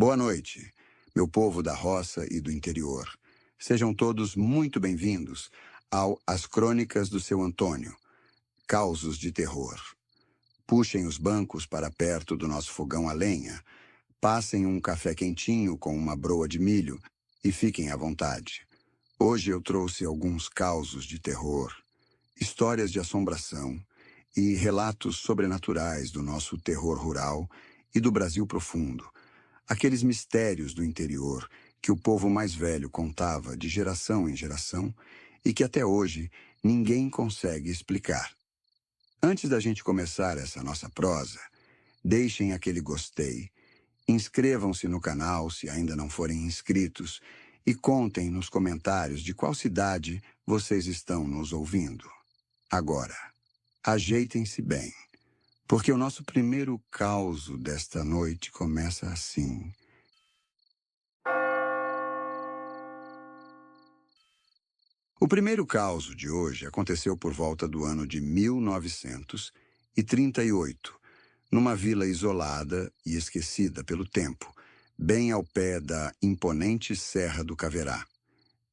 Boa noite, meu povo da roça e do interior. Sejam todos muito bem-vindos ao As Crônicas do Seu Antônio, Causos de Terror. Puxem os bancos para perto do nosso fogão a lenha, passem um café quentinho com uma broa de milho e fiquem à vontade. Hoje eu trouxe alguns causos de terror, histórias de assombração e relatos sobrenaturais do nosso terror rural e do Brasil profundo. Aqueles mistérios do interior que o povo mais velho contava de geração em geração e que até hoje ninguém consegue explicar. Antes da gente começar essa nossa prosa, deixem aquele gostei, inscrevam-se no canal se ainda não forem inscritos e contem nos comentários de qual cidade vocês estão nos ouvindo. Agora, ajeitem-se bem, porque o nosso primeiro causo desta noite começa assim. O primeiro caso de hoje aconteceu por volta do ano de 1938, numa vila isolada e esquecida pelo tempo, bem ao pé da imponente Serra do Caverá.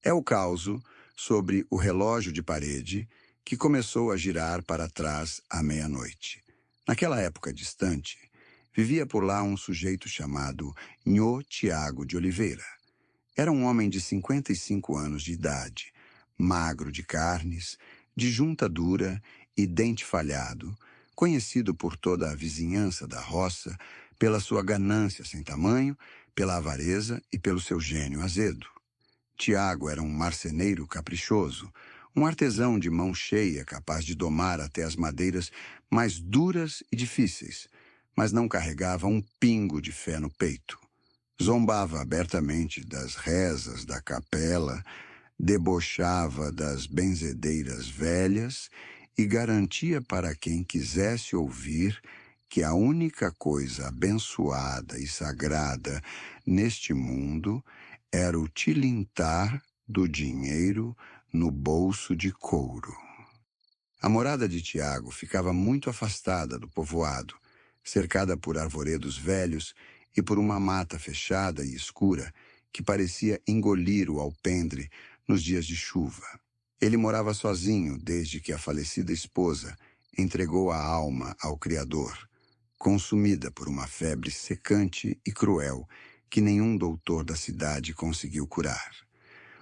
É o caso sobre o relógio de parede que começou a girar para trás à meia-noite. Naquela época distante, vivia por lá um sujeito chamado Nhô Tiago de Oliveira. Era um homem de 55 anos de idade, magro de carnes, de junta dura e dente falhado, conhecido por toda a vizinhança da roça pela sua ganância sem tamanho, pela avareza e pelo seu gênio azedo. Tiago era um marceneiro caprichoso, um artesão de mão cheia capaz de domar até as madeiras mais duras e difíceis, mas não carregava um pingo de fé no peito. Zombava abertamente das rezas da capela, debochava das benzedeiras velhas e garantia para quem quisesse ouvir que a única coisa abençoada e sagrada neste mundo era o tilintar do dinheiro no bolso de couro. A morada de Tiago ficava muito afastada do povoado, cercada por arvoredos velhos e por uma mata fechada e escura que parecia engolir o alpendre nos dias de chuva. Ele morava sozinho desde que a falecida esposa entregou a alma ao Criador, consumida por uma febre secante e cruel que nenhum doutor da cidade conseguiu curar.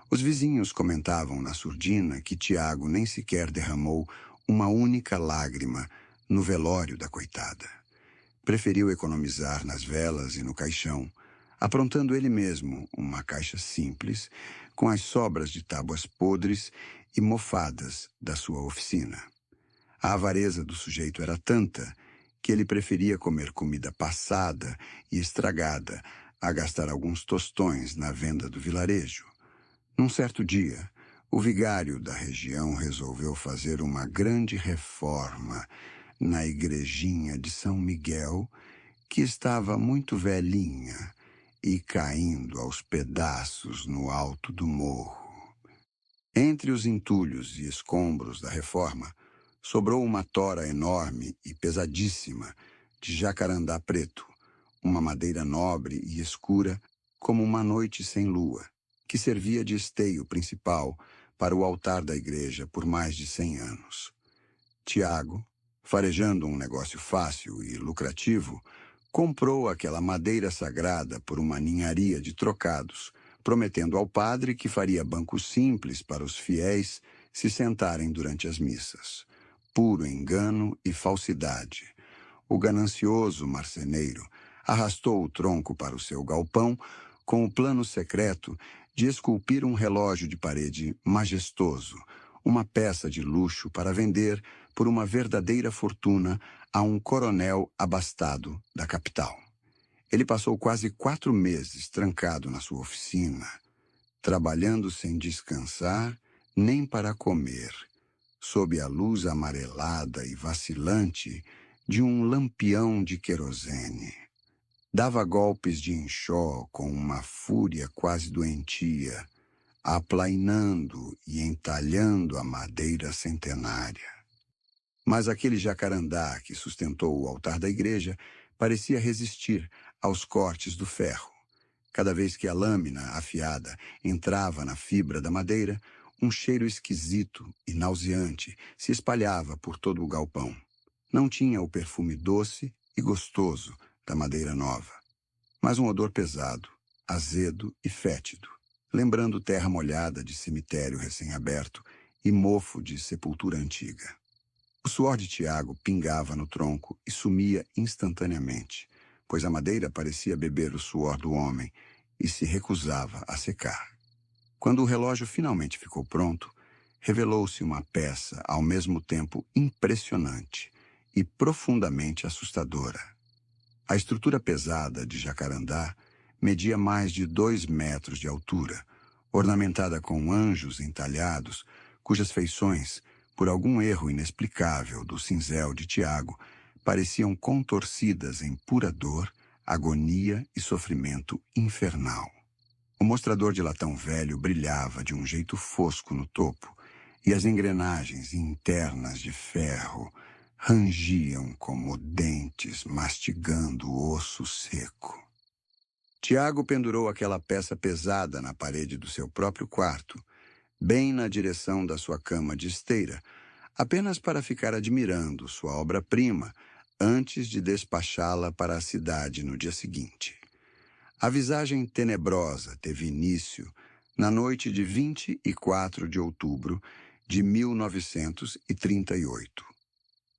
Os vizinhos comentavam na surdina que Tiago nem sequer derramou uma única lágrima no velório da coitada. Preferiu economizar nas velas e no caixão, aprontando ele mesmo uma caixa simples com as sobras de tábuas podres e mofadas da sua oficina. A avareza do sujeito era tanta que ele preferia comer comida passada e estragada a gastar alguns tostões na venda do vilarejo. Num certo dia, o vigário da região resolveu fazer uma grande reforma na igrejinha de São Miguel, que estava muito velhinha e caindo aos pedaços no alto do morro. Entre os entulhos e escombros da reforma, sobrou uma tora enorme e pesadíssima de jacarandá preto, uma madeira nobre e escura como uma noite sem lua, que servia de esteio principal para o altar da igreja por mais de 100 anos. Tiago, farejando um negócio fácil e lucrativo, comprou aquela madeira sagrada por uma ninharia de trocados, prometendo ao padre que faria banco simples para os fiéis se sentarem durante as missas. Puro engano e falsidade. O ganancioso marceneiro arrastou o tronco para o seu galpão com o plano secreto de esculpir um relógio de parede majestoso, uma peça de luxo para vender por uma verdadeira fortuna a um coronel abastado da capital. Ele passou quase 4 meses trancado na sua oficina, trabalhando sem descansar nem para comer, sob a luz amarelada e vacilante de um lampião de querosene. Dava golpes de enxó com uma fúria quase doentia, aplainando e entalhando a madeira centenária. Mas aquele jacarandá que sustentou o altar da igreja parecia resistir aos cortes do ferro. Cada vez que a lâmina afiada entrava na fibra da madeira, um cheiro esquisito e nauseante se espalhava por todo o galpão. Não tinha o perfume doce e gostoso da madeira nova, mas um odor pesado, azedo e fétido, lembrando terra molhada de cemitério recém-aberto e mofo de sepultura antiga. O suor de Tiago pingava no tronco e sumia instantaneamente, pois a madeira parecia beber o suor do homem e se recusava a secar. Quando o relógio finalmente ficou pronto, revelou-se uma peça ao mesmo tempo impressionante e profundamente assustadora. A estrutura pesada de jacarandá media mais de 2 metros de altura, ornamentada com anjos entalhados, cujas feições, por algum erro inexplicável do cinzel de Tiago, pareciam contorcidas em pura dor, agonia e sofrimento infernal. O mostrador de latão velho brilhava de um jeito fosco no topo, e as engrenagens internas de ferro rangiam como dentes mastigando o osso seco. Tiago pendurou aquela peça pesada na parede do seu próprio quarto, bem na direção da sua cama de esteira, apenas para ficar admirando sua obra-prima antes de despachá-la para a cidade no dia seguinte. A visagem tenebrosa teve início na noite de 24 de outubro de 1938.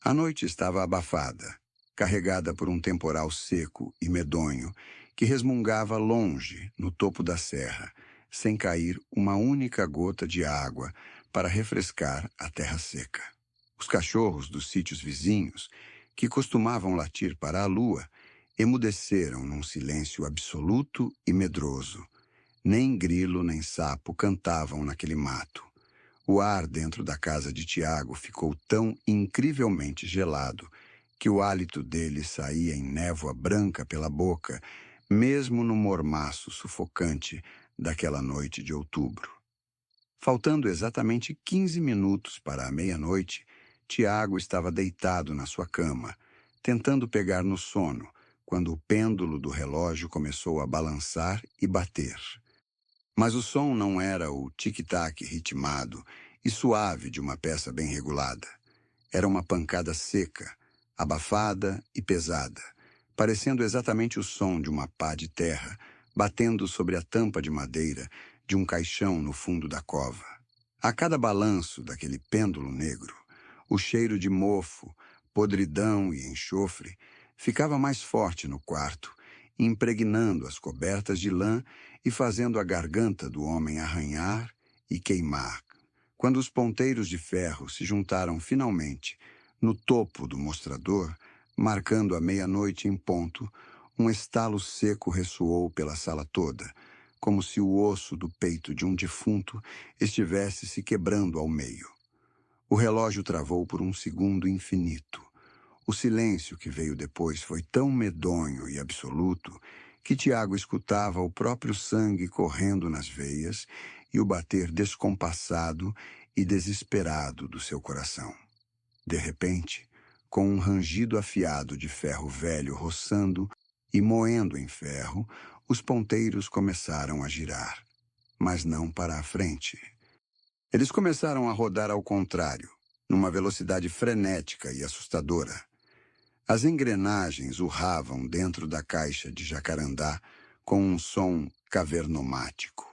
A noite estava abafada, carregada por um temporal seco e medonho que resmungava longe no topo da serra, sem cair uma única gota de água para refrescar a terra seca. Os cachorros dos sítios vizinhos, que costumavam latir para a lua, emudeceram num silêncio absoluto e medroso. Nem grilo nem sapo cantavam naquele mato. O ar dentro da casa de Tiago ficou tão incrivelmente gelado que o hálito dele saía em névoa branca pela boca, mesmo no mormaço sufocante daquela noite de outubro. Faltando exatamente 15 minutos para a meia-noite, Tiago estava deitado na sua cama, tentando pegar no sono, quando o pêndulo do relógio começou a balançar e bater. Mas o som não era o tic-tac ritmado e suave de uma peça bem regulada. Era uma pancada seca, abafada e pesada, parecendo exatamente o som de uma pá de terra batendo sobre a tampa de madeira de um caixão no fundo da cova. A cada balanço daquele pêndulo negro, o cheiro de mofo, podridão e enxofre ficava mais forte no quarto, impregnando as cobertas de lã e fazendo a garganta do homem arranhar e queimar. Quando os ponteiros de ferro se juntaram finalmente no topo do mostrador, marcando a meia-noite em ponto, um estalo seco ressoou pela sala toda, como se o osso do peito de um defunto estivesse se quebrando ao meio. O relógio travou por um segundo infinito. O silêncio que veio depois foi tão medonho e absoluto que Tiago escutava o próprio sangue correndo nas veias e o bater descompassado e desesperado do seu coração. De repente, com um rangido afiado de ferro velho roçando e moendo em ferro, os ponteiros começaram a girar, mas não para a frente. Eles começaram a rodar ao contrário, numa velocidade frenética e assustadora. As engrenagens urravam dentro da caixa de jacarandá com um som cavernomático.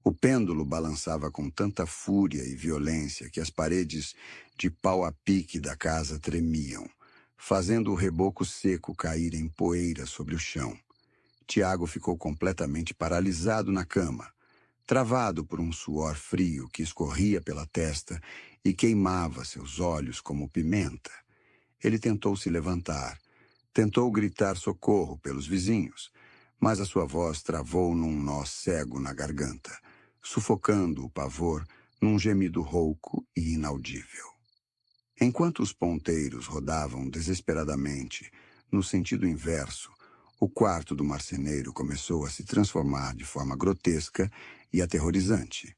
O pêndulo balançava com tanta fúria e violência que as paredes de pau a pique da casa tremiam, fazendo o reboco seco cair em poeira sobre o chão. Tiago ficou completamente paralisado na cama, travado por um suor frio que escorria pela testa e queimava seus olhos como pimenta. Ele tentou se levantar, tentou gritar socorro pelos vizinhos, mas a sua voz travou num nó cego na garganta, sufocando o pavor num gemido rouco e inaudível. Enquanto os ponteiros rodavam desesperadamente no sentido inverso, o quarto do marceneiro começou a se transformar de forma grotesca e aterrorizante.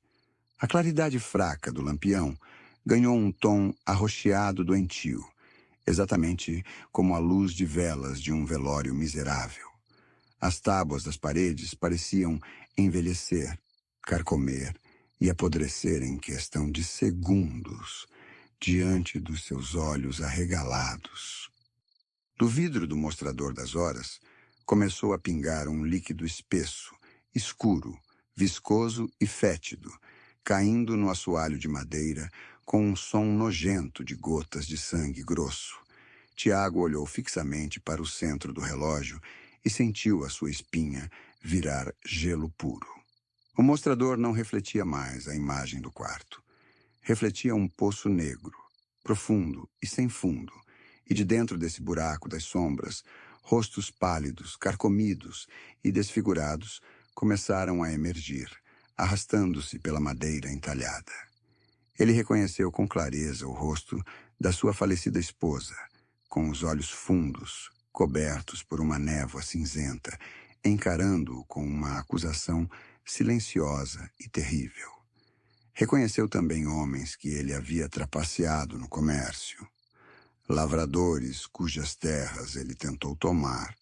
A claridade fraca do lampião ganhou um tom arroxeado doentio, exatamente como a luz de velas de um velório miserável. As tábuas das paredes pareciam envelhecer, carcomer e apodrecer em questão de segundos diante dos seus olhos arregalados. Do vidro do mostrador das horas, começou a pingar um líquido espesso, escuro, viscoso e fétido, caindo no assoalho de madeira com um som nojento de gotas de sangue grosso. Tiago olhou fixamente para o centro do relógio e sentiu a sua espinha virar gelo puro. O mostrador não refletia mais a imagem do quarto. Refletia um poço negro, profundo e sem fundo, e de dentro desse buraco das sombras, rostos pálidos, carcomidos e desfigurados começaram a emergir, arrastando-se pela madeira entalhada. Ele reconheceu com clareza o rosto da sua falecida esposa, com os olhos fundos, cobertos por uma névoa cinzenta, encarando-o com uma acusação silenciosa e terrível. Reconheceu também homens que ele havia trapaceado no comércio, lavradores cujas terras ele tentou tomar,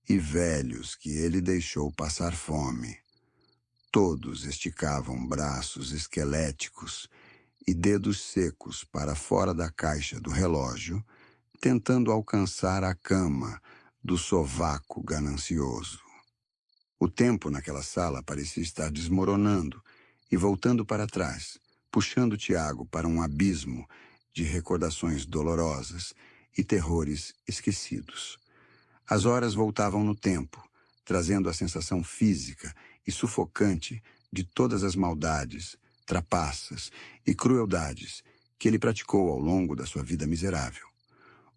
e velhos que ele deixou passar fome. Todos esticavam braços esqueléticos e dedos secos para fora da caixa do relógio, tentando alcançar a cama do sovaco ganancioso. O tempo naquela sala parecia estar desmoronando e voltando para trás, puxando Tiago para um abismo de recordações dolorosas e terrores esquecidos. As horas voltavam no tempo, trazendo a sensação física e sufocante de todas as maldades, trapaças e crueldades que ele praticou ao longo da sua vida miserável.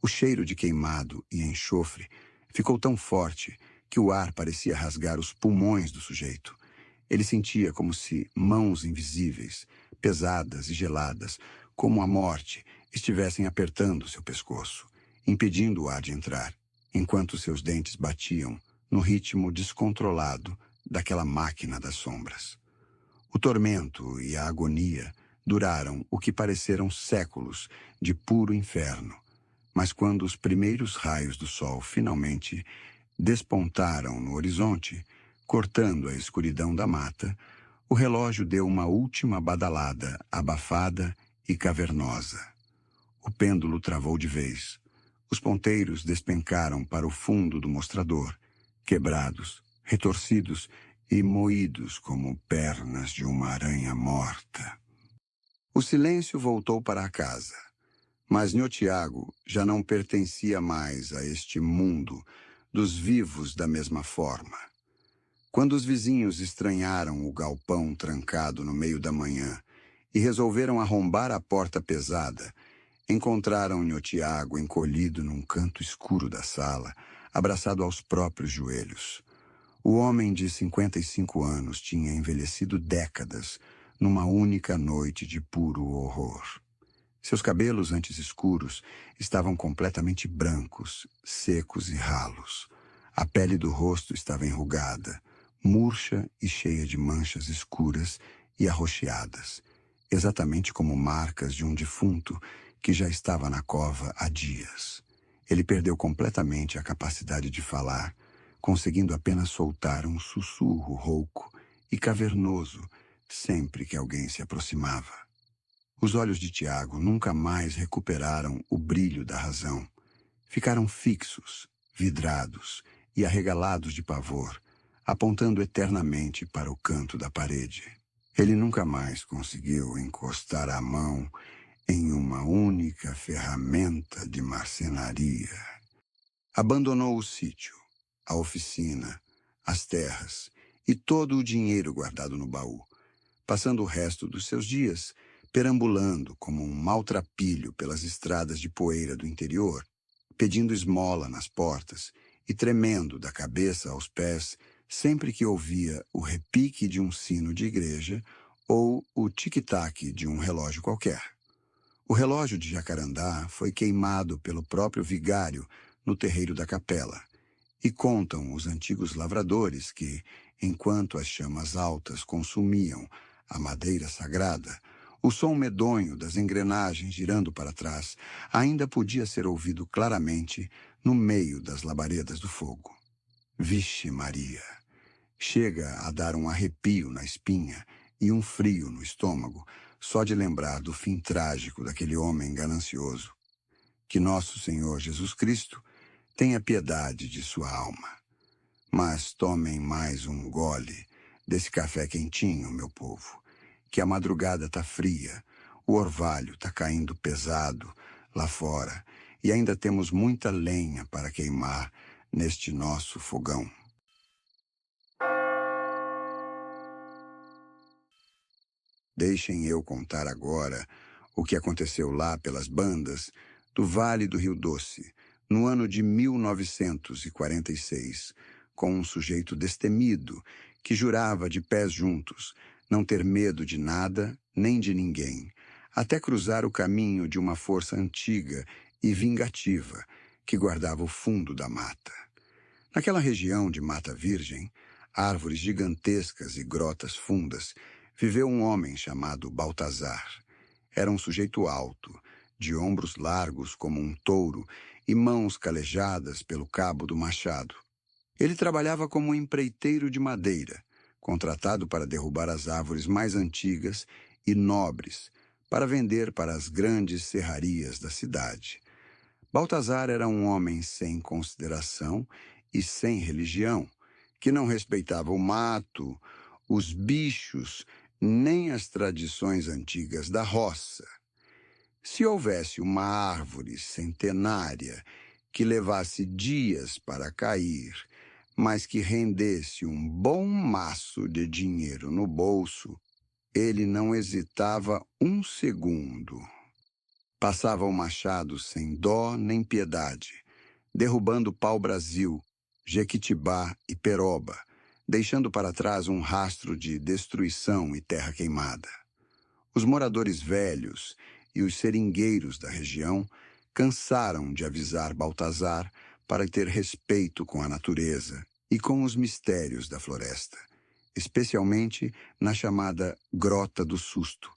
O cheiro de queimado e enxofre ficou tão forte que o ar parecia rasgar os pulmões do sujeito. Ele sentia como se mãos invisíveis, pesadas e geladas, como a morte, estivessem apertando seu pescoço, impedindo o ar de entrar, enquanto seus dentes batiam no ritmo descontrolado daquela máquina das sombras. O tormento e a agonia duraram o que pareceram séculos de puro inferno, mas quando os primeiros raios do sol finalmente despontaram no horizonte, cortando a escuridão da mata, o relógio deu uma última badalada abafada e cavernosa. O pêndulo travou de vez. Os ponteiros despencaram para o fundo do mostrador, quebrados, retorcidos e moídos como pernas de uma aranha morta. O silêncio voltou para a casa, mas Nhô Tiago já não pertencia mais a este mundo dos vivos da mesma forma. Quando os vizinhos estranharam o galpão trancado no meio da manhã e resolveram arrombar a porta pesada, encontraram Nhô Tiago encolhido num canto escuro da sala, abraçado aos próprios joelhos. O homem de 55 anos tinha envelhecido décadas numa única noite de puro horror. Seus cabelos, antes escuros, estavam completamente brancos, secos e ralos. A pele do rosto estava enrugada, murcha e cheia de manchas escuras e arroxeadas, exatamente como marcas de um defunto que já estava na cova há dias. Ele perdeu completamente a capacidade de falar, conseguindo apenas soltar um sussurro rouco e cavernoso sempre que alguém se aproximava. Os olhos de Tiago nunca mais recuperaram o brilho da razão. Ficaram fixos, vidrados e arregalados de pavor, apontando eternamente para o canto da parede. Ele nunca mais conseguiu encostar a mão em uma única ferramenta de marcenaria. Abandonou o sítio, a oficina, as terras e todo o dinheiro guardado no baú, passando o resto dos seus dias perambulando como um maltrapilho pelas estradas de poeira do interior, pedindo esmola nas portas e tremendo da cabeça aos pés sempre que ouvia o repique de um sino de igreja ou o tic-tac de um relógio qualquer. O relógio de Jacarandá foi queimado pelo próprio vigário no terreiro da capela, e contam os antigos lavradores que, enquanto as chamas altas consumiam a madeira sagrada, o som medonho das engrenagens girando para trás ainda podia ser ouvido claramente no meio das labaredas do fogo. Vixe Maria! Chega a dar um arrepio na espinha e um frio no estômago, só de lembrar do fim trágico daquele homem ganancioso. Que nosso Senhor Jesus Cristo tenha piedade de sua alma. Mas tomem mais um gole desse café quentinho, meu povo, que a madrugada tá fria, o orvalho tá caindo pesado lá fora e ainda temos muita lenha para queimar neste nosso fogão. Deixem eu contar agora o que aconteceu lá pelas bandas do Vale do Rio Doce, no ano de 1946, com um sujeito destemido que jurava de pés juntos não ter medo de nada nem de ninguém, até cruzar o caminho de uma força antiga e vingativa que guardava o fundo da mata. Naquela região de Mata Virgem, árvores gigantescas e grotas fundas, viveu um homem chamado Baltazar. Era um sujeito alto, de ombros largos como um touro e mãos calejadas pelo cabo do machado. Ele trabalhava como empreiteiro de madeira, contratado para derrubar as árvores mais antigas e nobres, para vender para as grandes serrarias da cidade. Baltazar era um homem sem consideração e sem religião, que não respeitava o mato, os bichos, nem as tradições antigas da roça. Se houvesse uma árvore centenária que levasse dias para cair, mas que rendesse um bom maço de dinheiro no bolso, ele não hesitava um segundo. Passava o machado sem dó nem piedade, derrubando pau-brasil, jequitibá e peroba, deixando para trás um rastro de destruição e terra queimada. Os moradores velhos e os seringueiros da região cansaram de avisar Baltazar para ter respeito com a natureza e com os mistérios da floresta, especialmente na chamada Grota do Susto,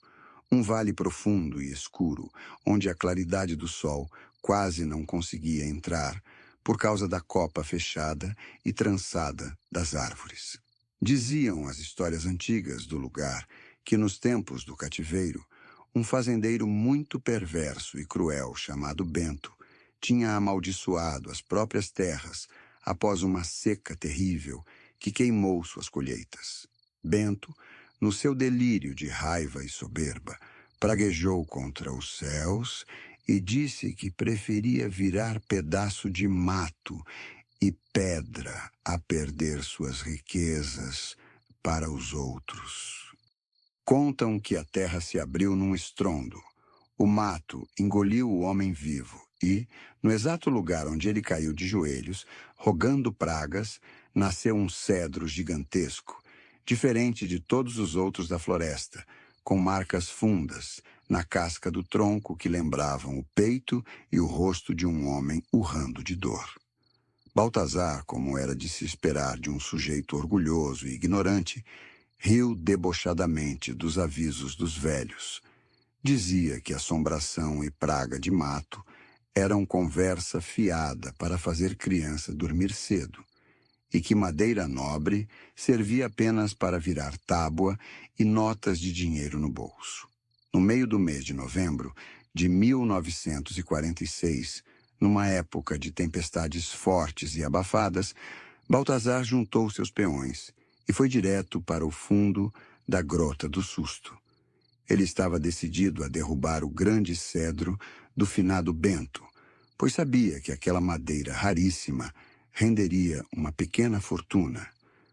um vale profundo e escuro, onde a claridade do sol quase não conseguia entrar por causa da copa fechada e trançada das árvores. Diziam as histórias antigas do lugar que nos tempos do cativeiro, um fazendeiro muito perverso e cruel chamado Bento tinha amaldiçoado as próprias terras após uma seca terrível que queimou suas colheitas. Bento, no seu delírio de raiva e soberba, praguejou contra os céus e disse que preferia virar pedaço de mato e pedra a perder suas riquezas para os outros. Contam que a terra se abriu num estrondo. O mato engoliu o homem vivo e, no exato lugar onde ele caiu de joelhos, rogando pragas, nasceu um cedro gigantesco, diferente de todos os outros da floresta, com marcas fundas na casca do tronco que lembravam o peito e o rosto de um homem urrando de dor. Baltazar, como era de se esperar de um sujeito orgulhoso e ignorante, riu debochadamente dos avisos dos velhos. Dizia que assombração e praga de mato eram conversa fiada para fazer criança dormir cedo, e que madeira nobre servia apenas para virar tábua e notas de dinheiro no bolso. No meio do mês de novembro de 1946, numa época de tempestades fortes e abafadas, Baltazar juntou seus peões e foi direto para o fundo da Grota do Susto. Ele estava decidido a derrubar o grande cedro do finado Bento, pois sabia que aquela madeira raríssima renderia uma pequena fortuna.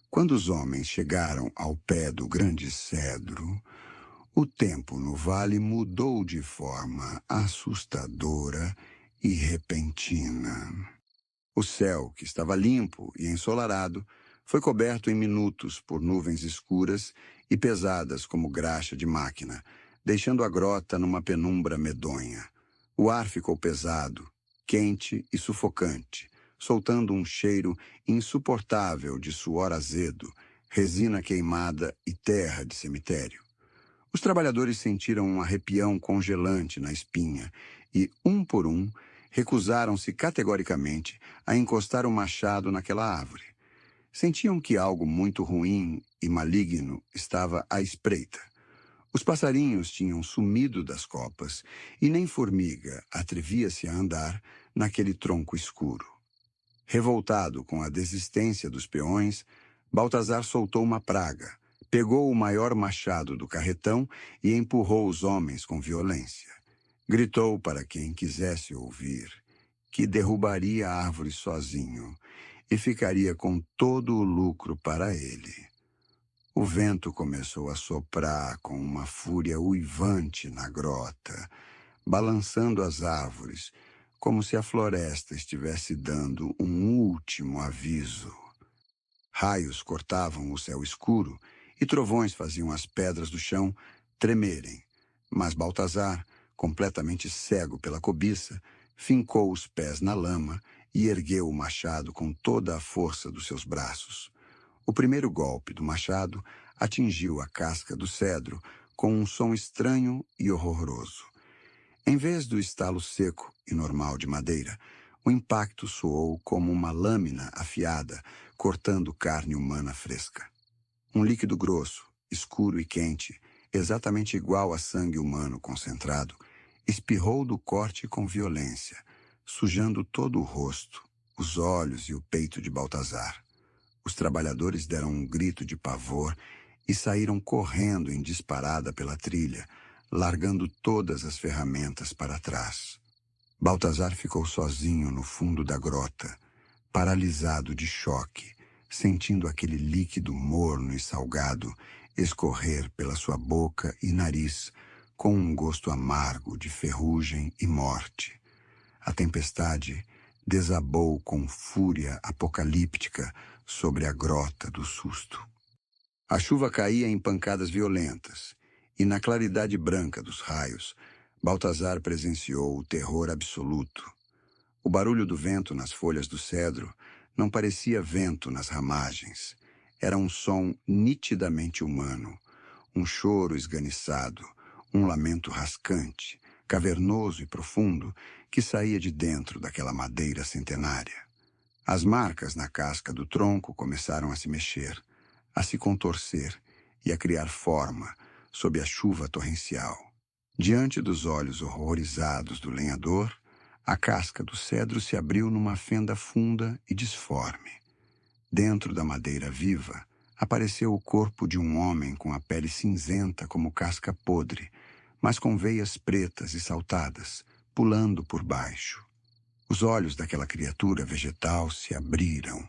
Quando os homens chegaram ao pé do grande cedro, o tempo no vale mudou de forma assustadora e repentina. O céu, que estava limpo e ensolarado, foi coberto em minutos por nuvens escuras e pesadas como graxa de máquina, deixando a grota numa penumbra medonha. O ar ficou pesado, quente e sufocante, soltando um cheiro insuportável de suor azedo, resina queimada e terra de cemitério. Os trabalhadores sentiram um arrepião congelante na espinha e, um por um, recusaram-se categoricamente a encostar o machado naquela árvore. Sentiam que algo muito ruim e maligno estava à espreita. Os passarinhos tinham sumido das copas e nem formiga atrevia-se a andar naquele tronco escuro. Revoltado com a desistência dos peões, Baltazar soltou uma praga, pegou o maior machado do carretão e empurrou os homens com violência. Gritou para quem quisesse ouvir que derrubaria a árvore sozinho e ficaria com todo o lucro para ele. O vento começou a soprar com uma fúria uivante na grota, balançando as árvores, como se a floresta estivesse dando um último aviso. Raios cortavam o céu escuro e trovões faziam as pedras do chão tremerem. Mas Baltazar, completamente cego pela cobiça, fincou os pés na lama e ergueu o machado com toda a força dos seus braços. O primeiro golpe do machado atingiu a casca do cedro com um som estranho e horroroso. Em vez do estalo seco e normal de madeira, o impacto soou como uma lâmina afiada cortando carne humana fresca. Um líquido grosso, escuro e quente, exatamente igual a sangue humano concentrado, espirrou do corte com violência, sujando todo o rosto, os olhos e o peito de Baltazar. Os trabalhadores deram um grito de pavor e saíram correndo em disparada pela trilha, largando todas as ferramentas para trás. Baltazar ficou sozinho no fundo da grota, paralisado de choque, sentindo aquele líquido morno e salgado escorrer pela sua boca e nariz com um gosto amargo de ferrugem e morte. A tempestade desabou com fúria apocalíptica sobre a grota do susto. A chuva caía em pancadas violentas, e na claridade branca dos raios, Baltazar presenciou o terror absoluto. O barulho do vento nas folhas do cedro não parecia vento nas ramagens. Era um som nitidamente humano, um choro esganiçado, um lamento rascante, cavernoso e profundo, que saía de dentro daquela madeira centenária. As marcas na casca do tronco começaram a se mexer, a se contorcer e a criar forma sob a chuva torrencial. Diante dos olhos horrorizados do lenhador, a casca do cedro se abriu numa fenda funda e disforme. Dentro da madeira viva, apareceu o corpo de um homem com a pele cinzenta como casca podre, mas com veias pretas e saltadas, pulando por baixo. Os olhos daquela criatura vegetal se abriram,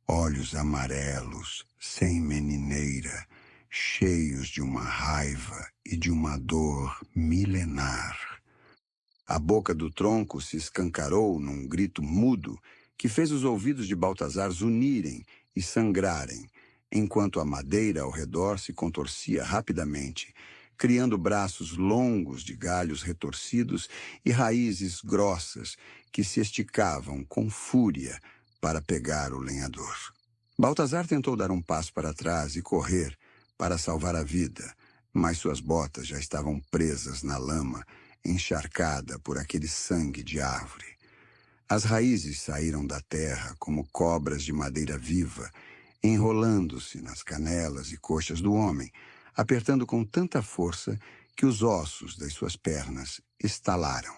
olhos amarelos, sem menineira, cheios de uma raiva e de uma dor milenar. A boca do tronco se escancarou num grito mudo que fez os ouvidos de Baltazar zunirem e sangrarem, enquanto a madeira ao redor se contorcia rapidamente, criando braços longos de galhos retorcidos e raízes grossas que se esticavam com fúria para pegar o lenhador. Baltazar tentou dar um passo para trás e correr para salvar a vida, mas suas botas já estavam presas na lama, encharcada por aquele sangue de árvore. As raízes saíram da terra como cobras de madeira viva, enrolando-se nas canelas e coxas do homem, apertando com tanta força que os ossos das suas pernas estalaram.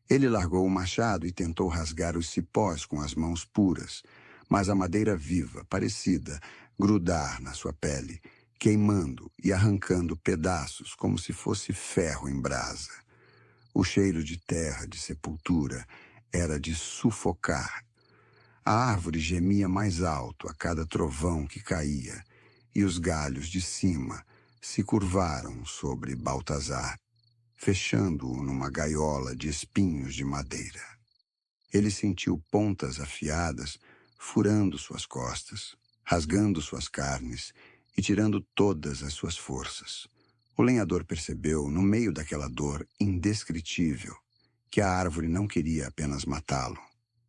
Ele largou o machado e tentou rasgar os cipós com as mãos puras, mas a madeira viva, parecida grudar na sua pele, queimando e arrancando pedaços como se fosse ferro em brasa. O cheiro de terra, de sepultura, era de sufocar. A árvore gemia mais alto a cada trovão que caía, e os galhos de cima se curvaram sobre Baltazar, fechando-o numa gaiola de espinhos de madeira. Ele sentiu pontas afiadas furando suas costas, rasgando suas carnes e tirando todas as suas forças. O lenhador percebeu, no meio daquela dor indescritível, que a árvore não queria apenas matá-lo,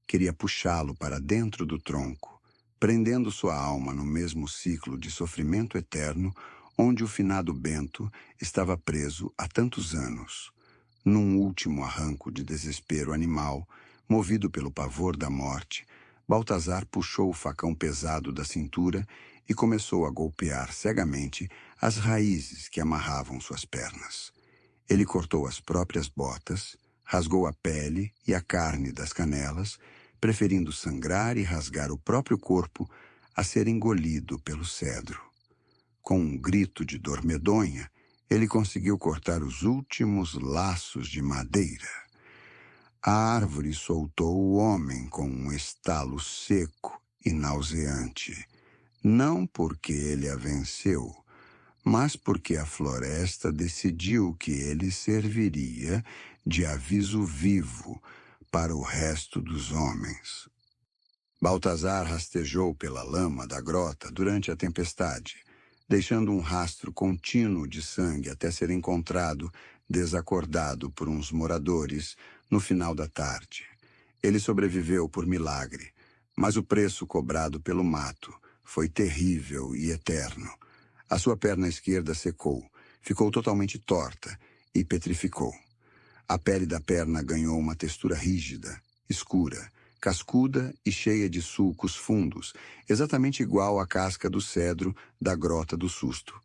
queria puxá-lo para dentro do tronco, prendendo sua alma no mesmo ciclo de sofrimento eterno onde o finado Bento estava preso há tantos anos. Num último arranco de desespero animal, movido pelo pavor da morte, Baltazar puxou o facão pesado da cintura e começou a golpear cegamente as raízes que amarravam suas pernas. Ele cortou as próprias botas, rasgou a pele e a carne das canelas, preferindo sangrar e rasgar o próprio corpo a ser engolido pelo cedro. Com um grito de dor medonha, ele conseguiu cortar os últimos laços de madeira. A árvore soltou o homem com um estalo seco e nauseante, não porque ele a venceu, mas porque a floresta decidiu que ele serviria de aviso vivo para o resto dos homens. Baltazar rastejou pela lama da grota durante a tempestade, deixando um rastro contínuo de sangue até ser encontrado desacordado por uns moradores no final da tarde. Ele sobreviveu por milagre, mas o preço cobrado pelo mato foi terrível e eterno. A sua perna esquerda secou, ficou totalmente torta e petrificou. A pele da perna ganhou uma textura rígida, escura, cascuda e cheia de sulcos fundos, exatamente igual à casca do cedro da Grota do Susto.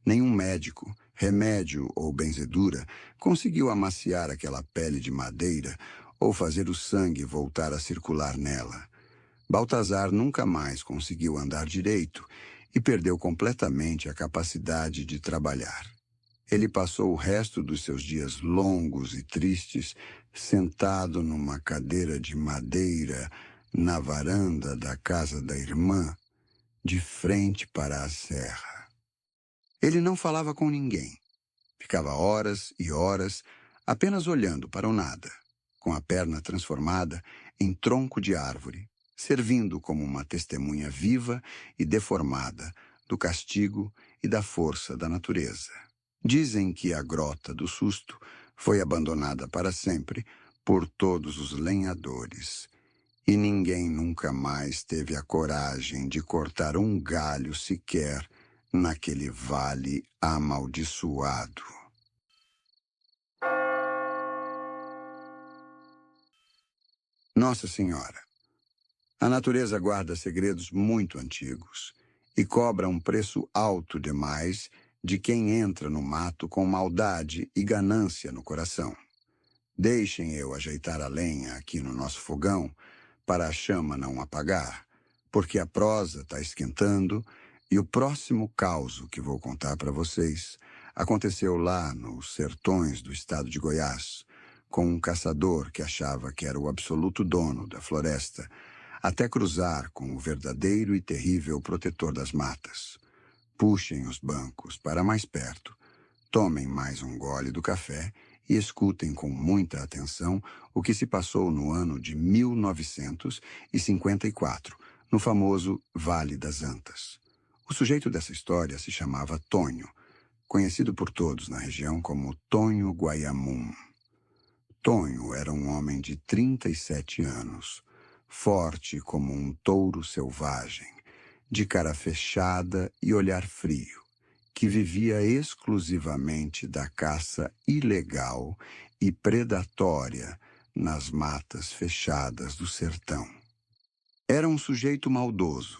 Nenhum médico, remédio ou benzedura conseguiu amaciar aquela pele de madeira ou fazer o sangue voltar a circular nela. Baltazar nunca mais conseguiu andar direito e perdeu completamente a capacidade de trabalhar. Ele passou o resto dos seus dias longos e tristes sentado numa cadeira de madeira na varanda da casa da irmã, de frente para a serra. Ele não falava com ninguém. Ficava horas e horas apenas olhando para o nada, com a perna transformada em tronco de árvore, servindo como uma testemunha viva e deformada do castigo e da força da natureza. Dizem que a Grota do Susto foi abandonada para sempre por todos os lenhadores, e ninguém nunca mais teve a coragem de cortar um galho sequer naquele vale amaldiçoado. Nossa Senhora. A natureza guarda segredos muito antigos e cobra um preço alto demais de quem entra no mato com maldade e ganância no coração. Deixem eu ajeitar a lenha aqui no nosso fogão para a chama não apagar, porque a prosa está esquentando e o próximo caso que vou contar para vocês aconteceu lá nos sertões do estado de Goiás, com um caçador que achava que era o absoluto dono da floresta, até cruzar com o verdadeiro e terrível protetor das matas. Puxem os bancos para mais perto, tomem mais um gole do café e escutem com muita atenção o que se passou no ano de 1954, no famoso Vale das Antas. O sujeito dessa história se chamava Tonho, conhecido por todos na região como Tonho Guaiamum. Tonho era um homem de 37 anos, forte como um touro selvagem, de cara fechada e olhar frio, que vivia exclusivamente da caça ilegal e predatória nas matas fechadas do sertão. Era um sujeito maldoso,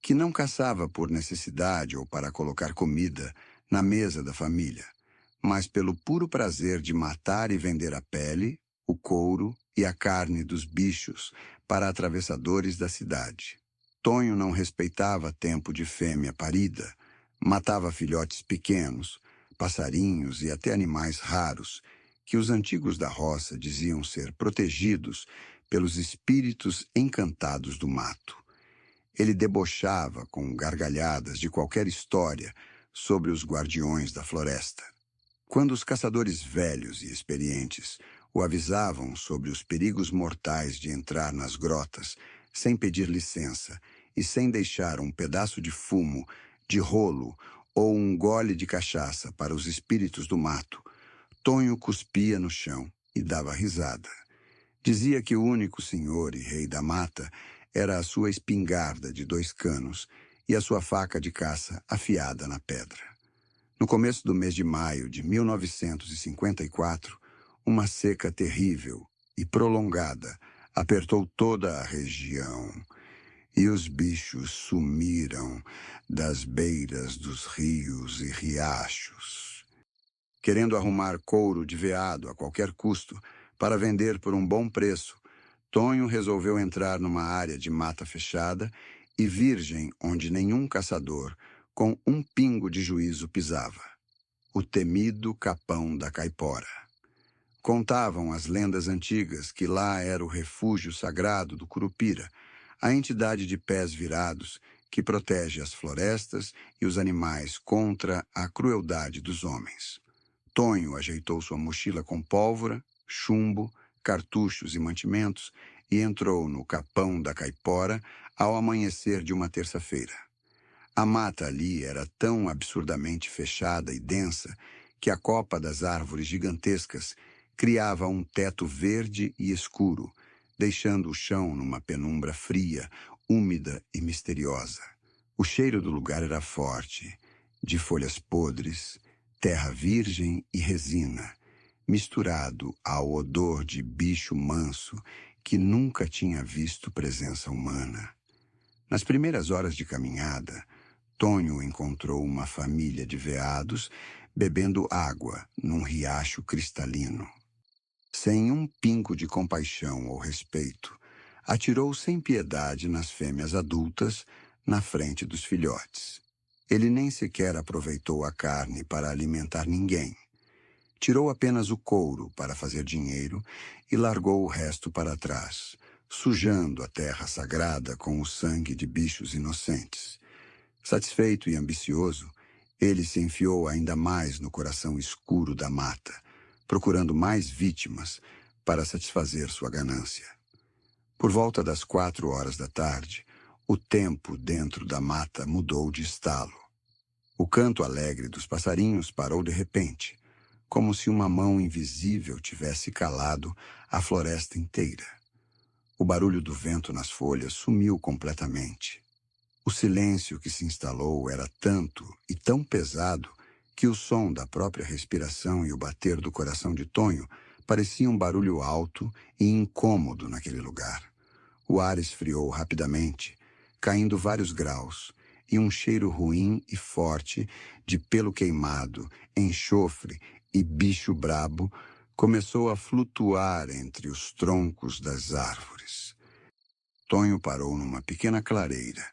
que não caçava por necessidade ou para colocar comida na mesa da família, mas pelo puro prazer de matar e vender a pele, o couro e a carne dos bichos para atravessadores da cidade. Tonho não respeitava tempo de fêmea parida, matava filhotes pequenos, passarinhos e até animais raros, que os antigos da roça diziam ser protegidos pelos espíritos encantados do mato. Ele debochava com gargalhadas de qualquer história sobre os guardiões da floresta. Quando os caçadores velhos e experientes o avisavam sobre os perigos mortais de entrar nas grotas sem pedir licença e sem deixar um pedaço de fumo, de rolo ou um gole de cachaça para os espíritos do mato, Tonho cuspia no chão e dava risada. Dizia que o único senhor e rei da mata era a sua espingarda de 2 canos e a sua faca de caça afiada na pedra. No começo do mês de maio de 1954, uma seca terrível e prolongada apertou toda a região e os bichos sumiram das beiras dos rios e riachos. Querendo arrumar couro de veado a qualquer custo para vender por um bom preço, Tonho resolveu entrar numa área de mata fechada e virgem onde nenhum caçador, com um pingo de juízo, pisava. O temido Capão da Caipora. Contavam as lendas antigas que lá era o refúgio sagrado do Curupira, a entidade de pés virados que protege as florestas e os animais contra a crueldade dos homens. Tonho ajeitou sua mochila com pólvora, chumbo, cartuchos e mantimentos e entrou no Capão da Caipora ao amanhecer de uma terça-feira. A mata ali era tão absurdamente fechada e densa que a copa das árvores gigantescas criava um teto verde e escuro, deixando o chão numa penumbra fria, úmida e misteriosa. O cheiro do lugar era forte, de folhas podres, terra virgem e resina, misturado ao odor de bicho manso que nunca tinha visto presença humana. Nas primeiras horas de caminhada, Tonho encontrou uma família de veados bebendo água num riacho cristalino. Sem um pingo de compaixão ou respeito, atirou sem piedade nas fêmeas adultas na frente dos filhotes. Ele nem sequer aproveitou a carne para alimentar ninguém. Tirou apenas o couro para fazer dinheiro e largou o resto para trás, sujando a terra sagrada com o sangue de bichos inocentes. Satisfeito e ambicioso, ele se enfiou ainda mais no coração escuro da mata, procurando mais vítimas para satisfazer sua ganância. Por volta das 4 horas da tarde, o tempo dentro da mata mudou de estalo. O canto alegre dos passarinhos parou de repente, como se uma mão invisível tivesse calado a floresta inteira. O barulho do vento nas folhas sumiu completamente. O silêncio que se instalou era tanto e tão pesado que o som da própria respiração e o bater do coração de Tonho parecia um barulho alto e incômodo naquele lugar. O ar esfriou rapidamente, caindo vários graus, e um cheiro ruim e forte de pelo queimado, enxofre e bicho brabo começou a flutuar entre os troncos das árvores. Tonho parou numa pequena clareira,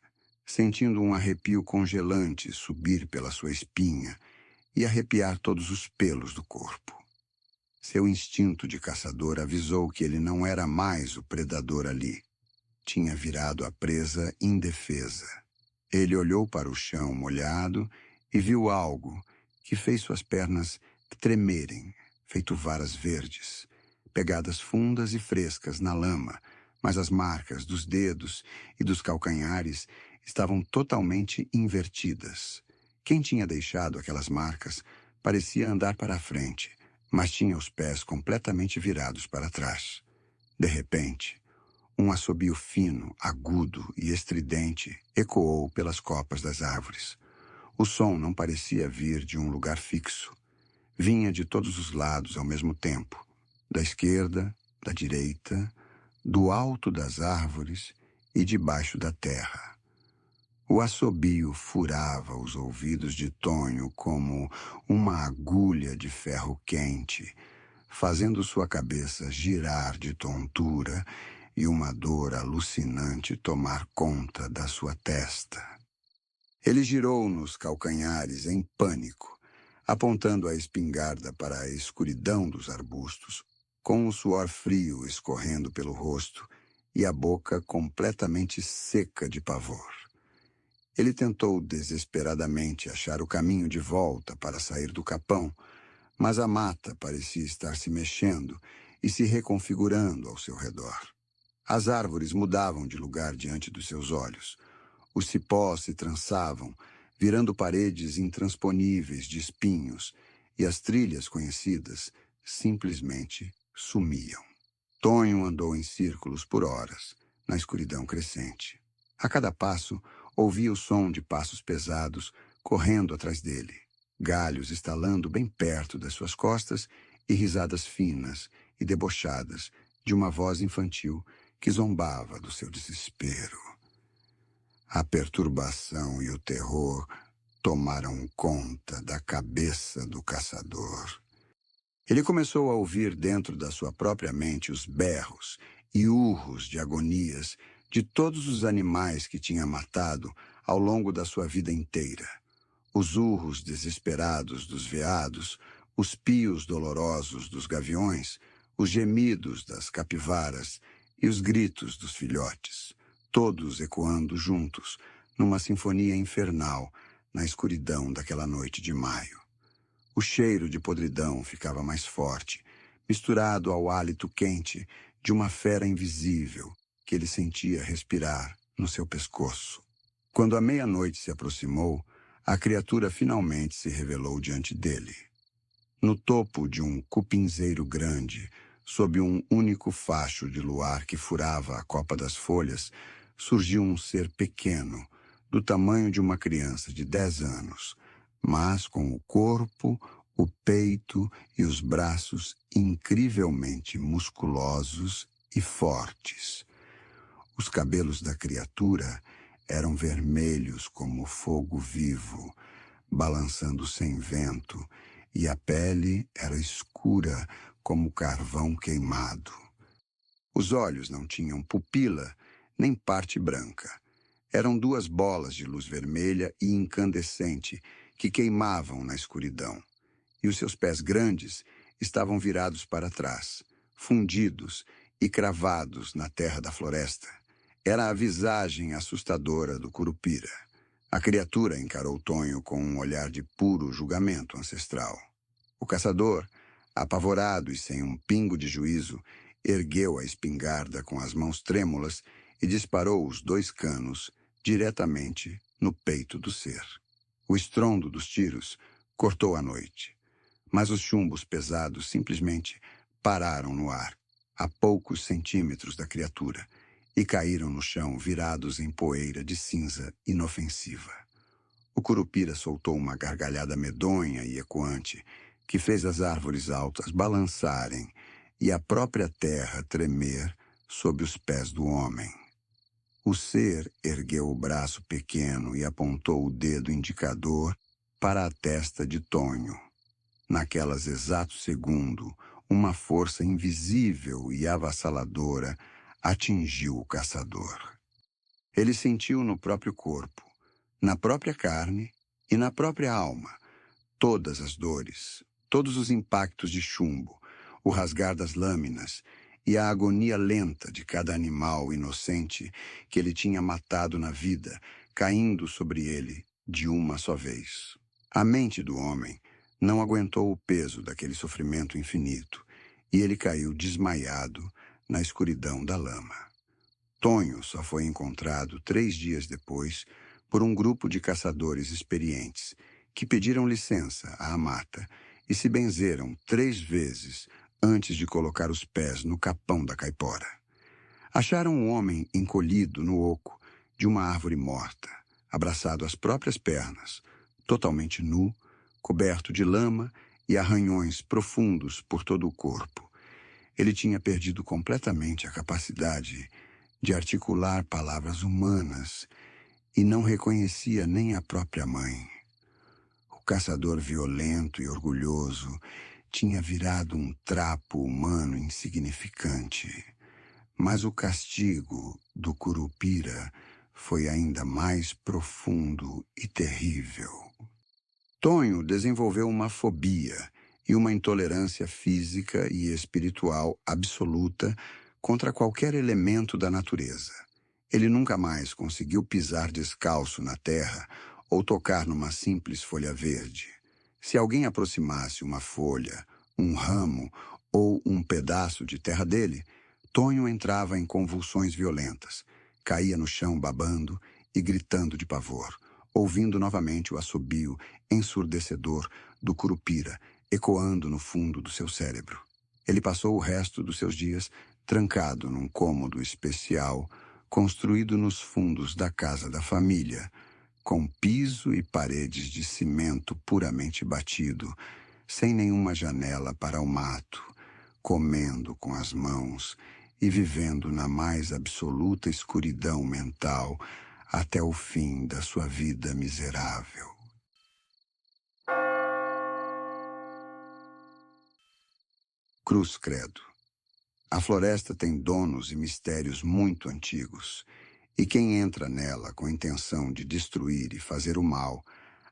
sentindo um arrepio congelante subir pela sua espinha e arrepiar todos os pelos do corpo. Seu instinto de caçador avisou que ele não era mais o predador ali. Tinha virado a presa indefesa. Ele olhou para o chão molhado e viu algo que fez suas pernas tremerem, feito varas verdes, pegadas fundas e frescas na lama, mas as marcas dos dedos e dos calcanhares estavam totalmente invertidas. Quem tinha deixado aquelas marcas parecia andar para a frente, mas tinha os pés completamente virados para trás. De repente, um assobio fino, agudo e estridente ecoou pelas copas das árvores. O som não parecia vir de um lugar fixo. Vinha de todos os lados ao mesmo tempo, da esquerda, da direita, do alto das árvores e debaixo da terra. O assobio furava os ouvidos de Tonho como uma agulha de ferro quente, fazendo sua cabeça girar de tontura e uma dor alucinante tomar conta da sua testa. Ele girou nos calcanhares em pânico, apontando a espingarda para a escuridão dos arbustos, com o suor frio escorrendo pelo rosto e a boca completamente seca de pavor. Ele tentou desesperadamente achar o caminho de volta para sair do capão, mas a mata parecia estar se mexendo e se reconfigurando ao seu redor. As árvores mudavam de lugar diante dos seus olhos. Os cipós se trançavam, virando paredes intransponíveis de espinhos, e as trilhas conhecidas simplesmente sumiam. Tonho andou em círculos por horas, na escuridão crescente. A cada passo, ouvia o som de passos pesados correndo atrás dele, galhos estalando bem perto das suas costas e risadas finas e debochadas de uma voz infantil que zombava do seu desespero. A perturbação e o terror tomaram conta da cabeça do caçador. Ele começou a ouvir dentro da sua própria mente os berros e urros de agonias de todos os animais que tinha matado ao longo da sua vida inteira. Os urros desesperados dos veados, os pios dolorosos dos gaviões, os gemidos das capivaras e os gritos dos filhotes, todos ecoando juntos, numa sinfonia infernal, na escuridão daquela noite de maio. O cheiro de podridão ficava mais forte, misturado ao hálito quente de uma fera invisível que ele sentia respirar no seu pescoço. Quando a meia-noite se aproximou, a criatura finalmente se revelou diante dele. No topo de um cupinzeiro grande, sob um único facho de luar que furava a copa das folhas, surgiu um ser pequeno, do tamanho de uma criança de 10 anos, mas com o corpo, o peito e os braços incrivelmente musculosos e fortes. Os cabelos da criatura eram vermelhos como fogo vivo, balançando sem vento, e a pele era escura como carvão queimado. Os olhos não tinham pupila nem parte branca. Eram 2 bolas de luz vermelha e incandescente que queimavam na escuridão. E os seus pés grandes estavam virados para trás, fundidos e cravados na terra da floresta. Era a visagem assustadora do Curupira. A criatura encarou Tonho com um olhar de puro julgamento ancestral. O caçador, apavorado e sem um pingo de juízo, ergueu a espingarda com as mãos trêmulas e disparou os 2 canos diretamente no peito do ser. O estrondo dos tiros cortou a noite, mas os chumbos pesados simplesmente pararam no ar, a poucos centímetros da criatura, e caíram no chão virados em poeira de cinza inofensiva. O Curupira soltou uma gargalhada medonha e ecoante que fez as árvores altas balançarem e a própria terra tremer sob os pés do homem. O ser ergueu o braço pequeno e apontou o dedo indicador para a testa de Tonho. Naquelas exatos segundos, uma força invisível e avassaladora atingiu o caçador. Ele sentiu no próprio corpo, na própria carne e na própria alma todas as dores, todos os impactos de chumbo, o rasgar das lâminas e a agonia lenta de cada animal inocente que ele tinha matado na vida, caindo sobre ele de uma só vez. A mente do homem não aguentou o peso daquele sofrimento infinito e ele caiu desmaiado na escuridão da lama. Tonho só foi encontrado 3 dias depois por um grupo de caçadores experientes que pediram licença à mata e se benzeram 3 vezes antes de colocar os pés no capão da caipora. Acharam um homem encolhido no oco de uma árvore morta, abraçado às próprias pernas, totalmente nu, coberto de lama e arranhões profundos por todo o corpo. Ele tinha perdido completamente a capacidade de articular palavras humanas e não reconhecia nem a própria mãe. O caçador violento e orgulhoso tinha virado um trapo humano insignificante, mas o castigo do Curupira foi ainda mais profundo e terrível. Tonho desenvolveu uma fobia e uma intolerância física e espiritual absoluta contra qualquer elemento da natureza. Ele nunca mais conseguiu pisar descalço na terra ou tocar numa simples folha verde. Se alguém aproximasse uma folha, um ramo ou um pedaço de terra dele, Tonho entrava em convulsões violentas, caía no chão babando e gritando de pavor, ouvindo novamente o assobio ensurdecedor do Curupira ecoando no fundo do seu cérebro. Ele passou o resto dos seus dias trancado num cômodo especial construído nos fundos da casa da família, com piso e paredes de cimento puramente batido, sem nenhuma janela para o mato, comendo com as mãos e vivendo na mais absoluta escuridão mental até o fim da sua vida miserável. Cruz Credo. A floresta tem donos e mistérios muito antigos, e quem entra nela com a intenção de destruir e fazer o mal,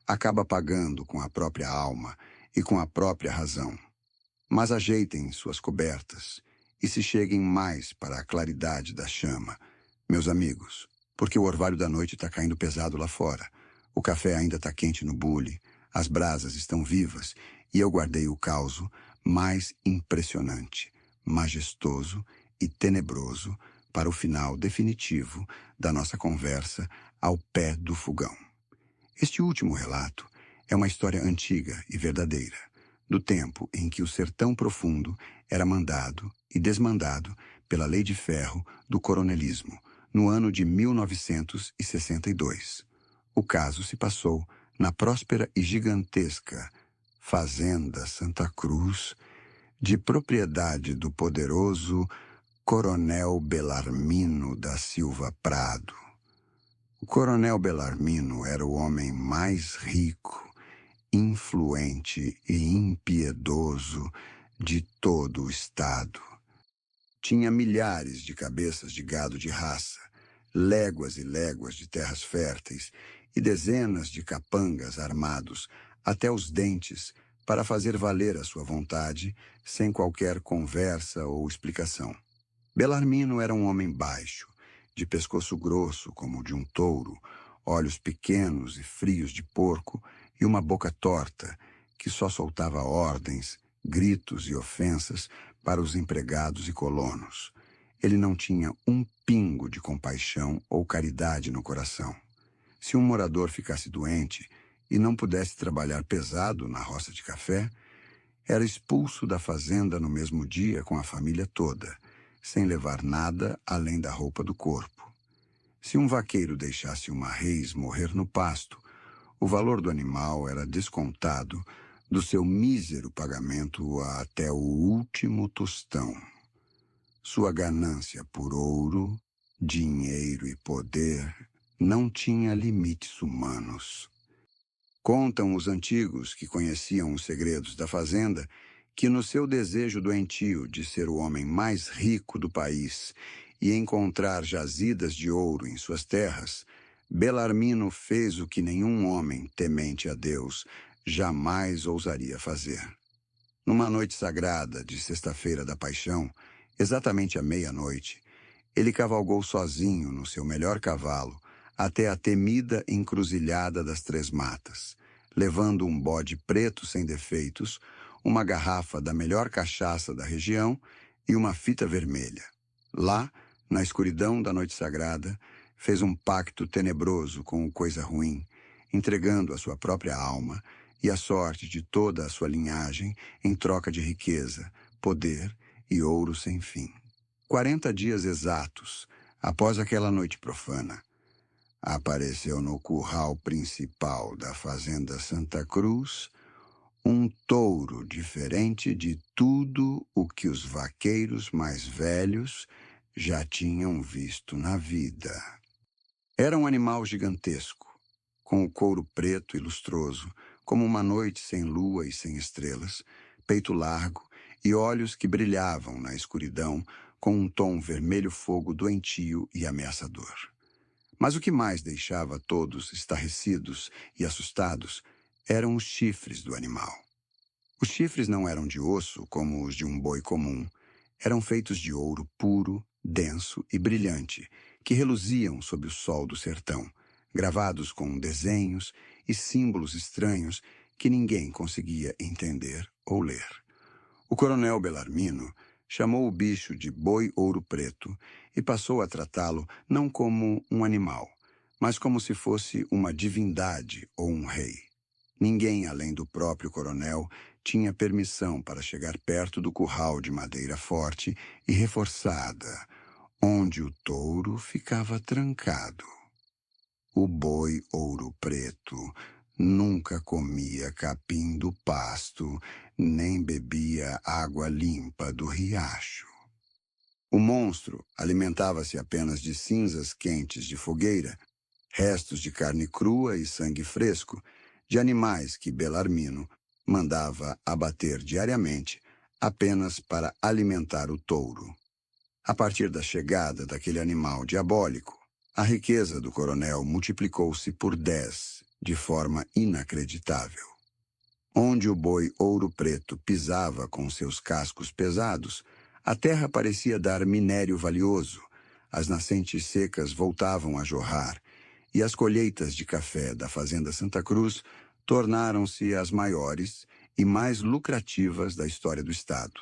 acaba pagando com a própria alma e com a própria razão. Mas ajeitem suas cobertas e se cheguem mais para a claridade da chama, meus amigos, porque o orvalho da noite está caindo pesado lá fora. O café ainda está quente no bule, as brasas estão vivas e eu guardei o caos mais impressionante, majestoso e tenebroso para o final definitivo da nossa conversa ao pé do fogão. Este último relato é uma história antiga e verdadeira, do tempo em que o sertão profundo era mandado e desmandado pela lei de ferro do coronelismo, no ano de 1962. O caso se passou na próspera e gigantesca Fazenda Santa Cruz, de propriedade do poderoso Coronel Belarmino da Silva Prado. O Coronel Belarmino era o homem mais rico, influente e impiedoso de todo o estado. Tinha milhares de cabeças de gado de raça, léguas e léguas de terras férteis e dezenas de capangas armados até os dentes para fazer valer a sua vontade sem qualquer conversa ou explicação. Belarmino era um homem baixo, de pescoço grosso como o de um touro, olhos pequenos e frios de porco e uma boca torta que só soltava ordens, gritos e ofensas para os empregados e colonos. Ele não tinha um pingo de compaixão ou caridade no coração. Se um morador ficasse doente e não pudesse trabalhar pesado na roça de café, era expulso da fazenda no mesmo dia com a família toda, sem levar nada além da roupa do corpo. Se um vaqueiro deixasse uma reis morrer no pasto, o valor do animal era descontado do seu mísero pagamento até o último tostão. Sua ganância por ouro, dinheiro e poder não tinha limites humanos. Contam os antigos que conheciam os segredos da fazenda que no seu desejo doentio de ser o homem mais rico do país e encontrar jazidas de ouro em suas terras, Belarmino fez o que nenhum homem temente a Deus jamais ousaria fazer. Numa noite sagrada de Sexta-feira da Paixão, exatamente à meia-noite, ele cavalgou sozinho no seu melhor cavalo até a temida encruzilhada das Três Matas, levando um bode preto sem defeitos, uma garrafa da melhor cachaça da região e uma fita vermelha. Lá, na escuridão da noite sagrada, fez um pacto tenebroso com o coisa ruim, entregando a sua própria alma e a sorte de toda a sua linhagem em troca de riqueza, poder e ouro sem fim. 40 dias exatos após aquela noite profana, apareceu no curral principal da Fazenda Santa Cruz um touro diferente de tudo o que os vaqueiros mais velhos já tinham visto na vida. Era um animal gigantesco, com o couro preto e lustroso, como uma noite sem lua e sem estrelas, peito largo e olhos que brilhavam na escuridão com um tom vermelho-fogo doentio e ameaçador. Mas o que mais deixava todos estarrecidos e assustados eram os chifres do animal. Os chifres não eram de osso como os de um boi comum. Eram feitos de ouro puro, denso e brilhante, que reluziam sob o sol do sertão, gravados com desenhos e símbolos estranhos que ninguém conseguia entender ou ler. O coronel Belarmino chamou o bicho de boi ouro preto e passou a tratá-lo não como um animal, mas como se fosse uma divindade ou um rei. Ninguém além do próprio coronel tinha permissão para chegar perto do curral de madeira forte e reforçada, onde o touro ficava trancado. O boi ouro preto nunca comia capim do pasto, nem bebia água limpa do riacho. O monstro alimentava-se apenas de cinzas quentes de fogueira, restos de carne crua e sangue fresco, de animais que Belarmino mandava abater diariamente apenas para alimentar o touro. A partir da chegada daquele animal diabólico, a riqueza do coronel multiplicou-se por 10, de forma inacreditável. Onde o boi ouro preto pisava com seus cascos pesados, a terra parecia dar minério valioso, as nascentes secas voltavam a jorrar, e as colheitas de café da Fazenda Santa Cruz tornaram-se as maiores e mais lucrativas da história do estado.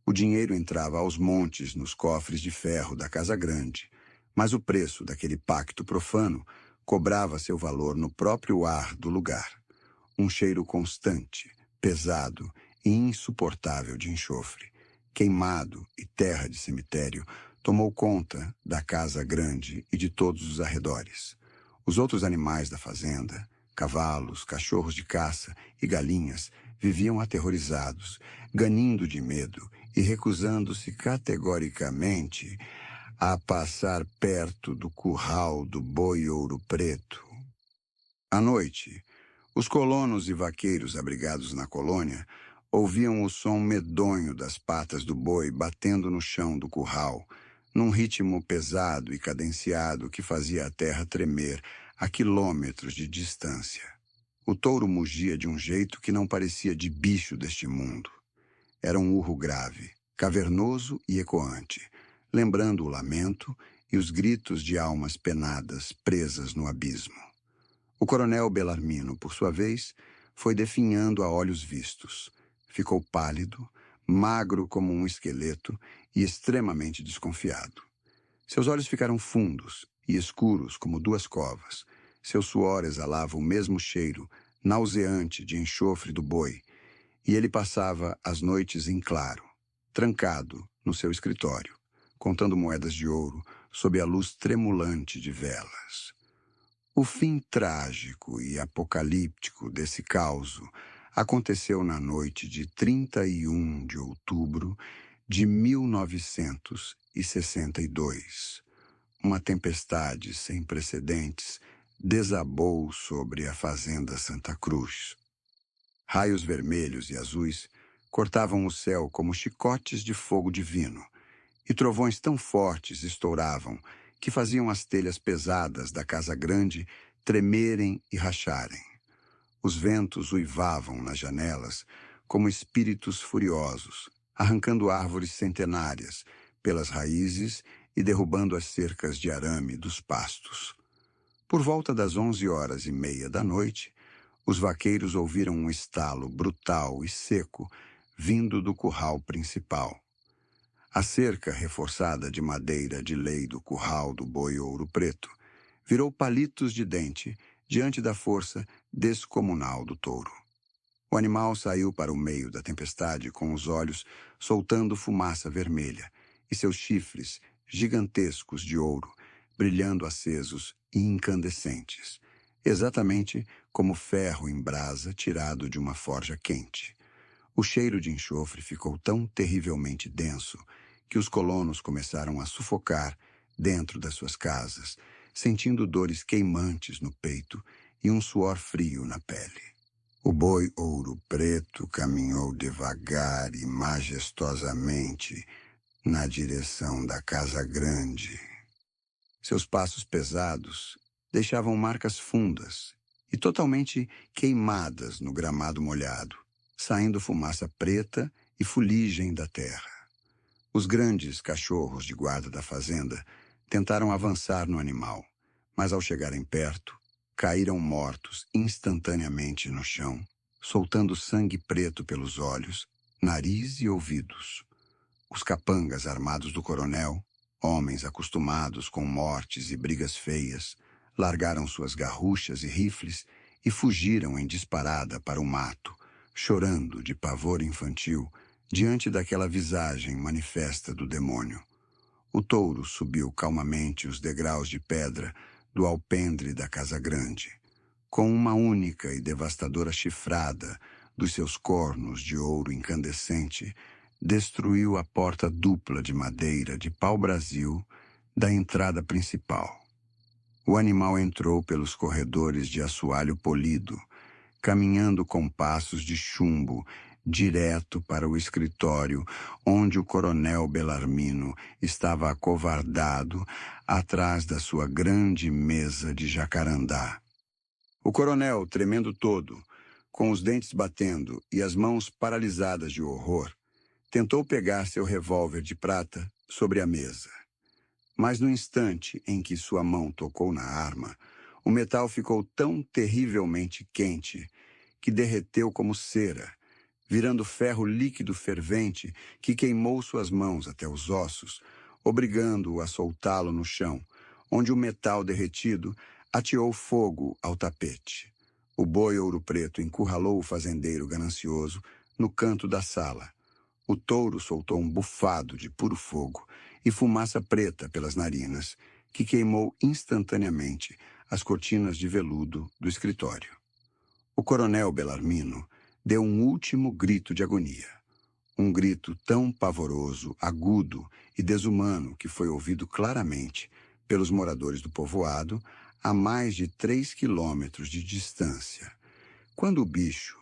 O dinheiro entrava aos montes nos cofres de ferro da Casa Grande, mas o preço daquele pacto profano cobrava seu valor no próprio ar do lugar. Um cheiro constante, pesado e insuportável de enxofre, queimado e terra de cemitério, tomou conta da Casa Grande e de todos os arredores. Os outros animais da fazenda, cavalos, cachorros de caça e galinhas, viviam aterrorizados, ganindo de medo e recusando-se categoricamente a passar perto do curral do boi ouro preto. À noite, os colonos e vaqueiros abrigados na colônia ouviam o som medonho das patas do boi batendo no chão do curral, num ritmo pesado e cadenciado que fazia a terra tremer a quilômetros de distância. O touro mugia de um jeito que não parecia de bicho deste mundo. Era um urro grave, cavernoso e ecoante, lembrando o lamento e os gritos de almas penadas presas no abismo. O coronel Belarmino, por sua vez, foi definhando a olhos vistos. Ficou pálido, magro como um esqueleto e extremamente desconfiado. Seus olhos ficaram fundos e escuros como duas covas. Seu suor exalava o mesmo cheiro, nauseante de enxofre do boi, e ele passava as noites em claro, trancado no seu escritório, contando moedas de ouro sob a luz tremulante de velas. O fim trágico e apocalíptico desse caos aconteceu na noite de 31 de outubro de 1962. Uma tempestade sem precedentes desabou sobre a Fazenda Santa Cruz. Raios vermelhos e azuis cortavam o céu como chicotes de fogo divino, e trovões tão fortes estouravam que faziam as telhas pesadas da Casa Grande tremerem e racharem. Os ventos uivavam nas janelas como espíritos furiosos, arrancando árvores centenárias pelas raízes e derrubando as cercas de arame dos pastos. Por volta das 11h30 da noite, os vaqueiros ouviram um estalo brutal e seco vindo do curral principal. A cerca reforçada de madeira de lei do curral do boi ouro preto virou palitos de dente diante da força descomunal do touro. O animal saiu para o meio da tempestade com os olhos soltando fumaça vermelha e seus chifres, gigantescos de ouro, brilhando acesos e incandescentes, exatamente como ferro em brasa tirado de uma forja quente. O cheiro de enxofre ficou tão terrivelmente denso que os colonos começaram a sufocar dentro das suas casas, sentindo dores queimantes no peito e um suor frio na pele. O boi ouro preto caminhou devagar e majestosamente na direção da Casa Grande. Seus passos pesados deixavam marcas fundas e totalmente queimadas no gramado molhado, saindo fumaça preta e fuligem da terra. Os grandes cachorros de guarda da fazenda tentaram avançar no animal, mas ao chegarem perto, caíram mortos instantaneamente no chão, soltando sangue preto pelos olhos, nariz e ouvidos. Os capangas armados do coronel, homens acostumados com mortes e brigas feias, largaram suas garruchas e rifles e fugiram em disparada para o mato, chorando de pavor infantil diante daquela visagem manifesta do demônio. O touro subiu calmamente os degraus de pedra do alpendre da Casa Grande, com uma única e devastadora chifrada dos seus cornos de ouro incandescente, destruiu a porta dupla de madeira de pau-brasil da entrada principal. O animal entrou pelos corredores de assoalho polido, caminhando com passos de chumbo, direto para o escritório, onde o coronel Bellarmino estava acovardado atrás da sua grande mesa de jacarandá. O coronel, tremendo todo, com os dentes batendo e as mãos paralisadas de horror, tentou pegar seu revólver de prata sobre a mesa. Mas no instante em que sua mão tocou na arma, o metal ficou tão terrivelmente quente que derreteu como cera, virando ferro líquido fervente que queimou suas mãos até os ossos, obrigando-o a soltá-lo no chão, onde o metal derretido ateou fogo ao tapete. O boi ouro preto encurralou o fazendeiro ganancioso no canto da sala. O touro soltou um bufado de puro fogo e fumaça preta pelas narinas, que queimou instantaneamente as cortinas de veludo do escritório. O coronel Bellarmino deu um último grito de agonia. Um grito tão pavoroso, agudo e desumano que foi ouvido claramente pelos moradores do povoado a mais de 3 quilômetros de distância, quando o bicho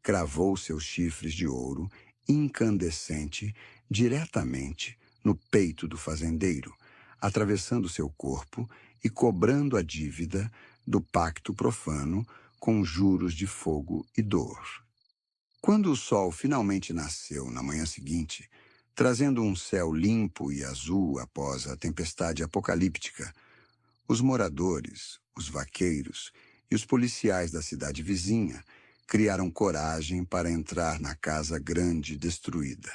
cravou seus chifres de ouro incandescente diretamente no peito do fazendeiro, atravessando seu corpo e cobrando a dívida do pacto profano com juros de fogo e dor. Quando o sol finalmente nasceu na manhã seguinte, trazendo um céu limpo e azul após a tempestade apocalíptica, os moradores, os vaqueiros e os policiais da cidade vizinha criaram coragem para entrar na casa grande destruída.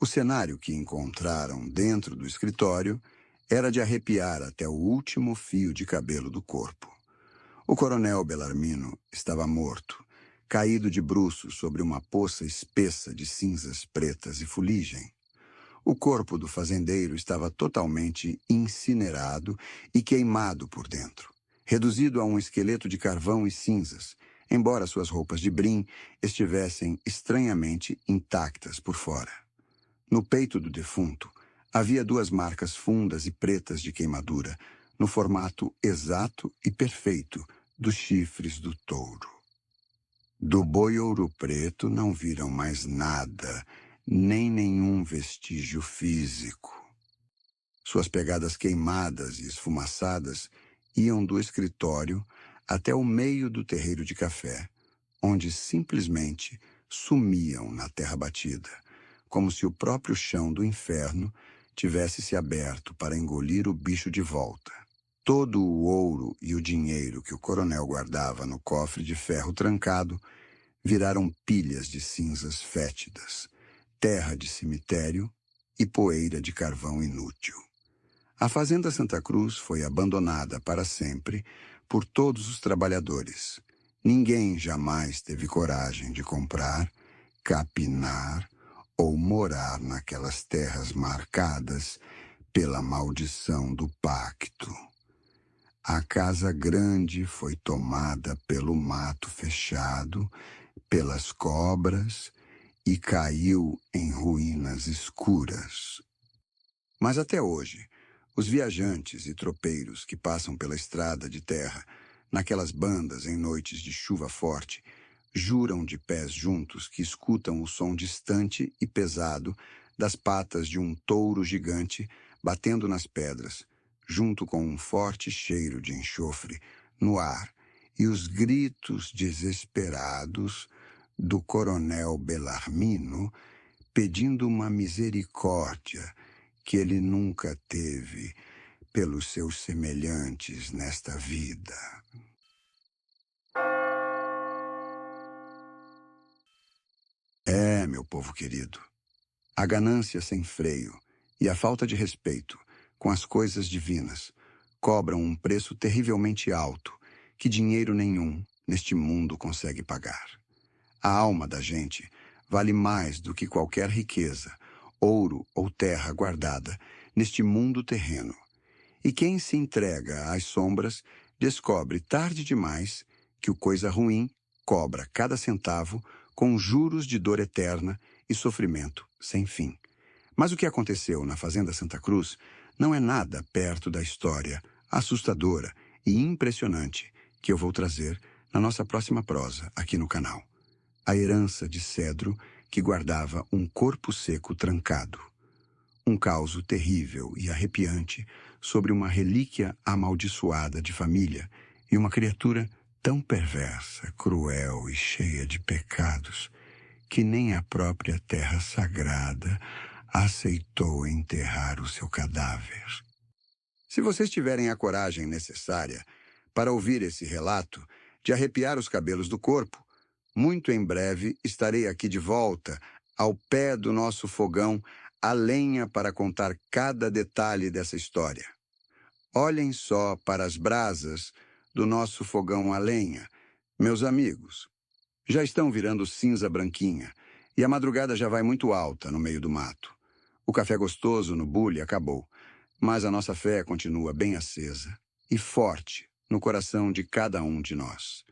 O cenário que encontraram dentro do escritório era de arrepiar até o último fio de cabelo do corpo. O coronel Bellarmino estava morto, caído de bruços sobre uma poça espessa de cinzas pretas e fuligem. O corpo do fazendeiro estava totalmente incinerado e queimado por dentro, reduzido a um esqueleto de carvão e cinzas, embora suas roupas de brim estivessem estranhamente intactas por fora. No peito do defunto havia 2 marcas fundas e pretas de queimadura, no formato exato e perfeito dos chifres do touro. Do boi ouro preto não viram mais nada, nem nenhum vestígio físico. Suas pegadas queimadas e esfumaçadas iam do escritório até o meio do terreiro de café, onde simplesmente sumiam na terra batida, como se o próprio chão do inferno tivesse se aberto para engolir o bicho de volta. Todo o ouro e o dinheiro que o coronel guardava no cofre de ferro trancado viraram pilhas de cinzas fétidas, terra de cemitério e poeira de carvão inútil. A Fazenda Santa Cruz foi abandonada para sempre por todos os trabalhadores. Ninguém jamais teve coragem de comprar, capinar ou morar naquelas terras marcadas pela maldição do pacto. A casa grande foi tomada pelo mato fechado, pelas cobras e caiu em ruínas escuras. Mas até hoje, os viajantes e tropeiros que passam pela estrada de terra, naquelas bandas em noites de chuva forte, juram de pés juntos que escutam o som distante e pesado das patas de um touro gigante batendo nas pedras, junto com um forte cheiro de enxofre no ar e os gritos desesperados do coronel Bellarmino pedindo uma misericórdia que ele nunca teve pelos seus semelhantes nesta vida. Meu povo querido, a ganância sem freio e a falta de respeito com as coisas divinas cobram um preço terrivelmente alto que dinheiro nenhum neste mundo consegue pagar. A alma da gente vale mais do que qualquer riqueza, ouro ou terra guardada neste mundo terreno. E quem se entrega às sombras descobre tarde demais que o coisa ruim cobra cada centavo com juros de dor eterna e sofrimento sem fim. Mas o que aconteceu na Fazenda Santa Cruz não é nada perto da história assustadora e impressionante que eu vou trazer na nossa próxima prosa aqui no canal. A herança de Cedro que guardava um corpo seco trancado. Um caos terrível e arrepiante sobre uma relíquia amaldiçoada de família e uma criatura tão perversa, cruel e cheia de pecados que nem a própria terra sagrada aceitou enterrar o seu cadáver. Se vocês tiverem a coragem necessária para ouvir esse relato, de arrepiar os cabelos do corpo, muito em breve estarei aqui de volta, ao pé do nosso fogão, a lenha para contar cada detalhe dessa história. Olhem só para as brasas do nosso fogão a lenha, meus amigos. Já estão virando cinza branquinha e a madrugada já vai muito alta no meio do mato. O café gostoso no bule acabou, mas a nossa fé continua bem acesa e forte no coração de cada um de nós.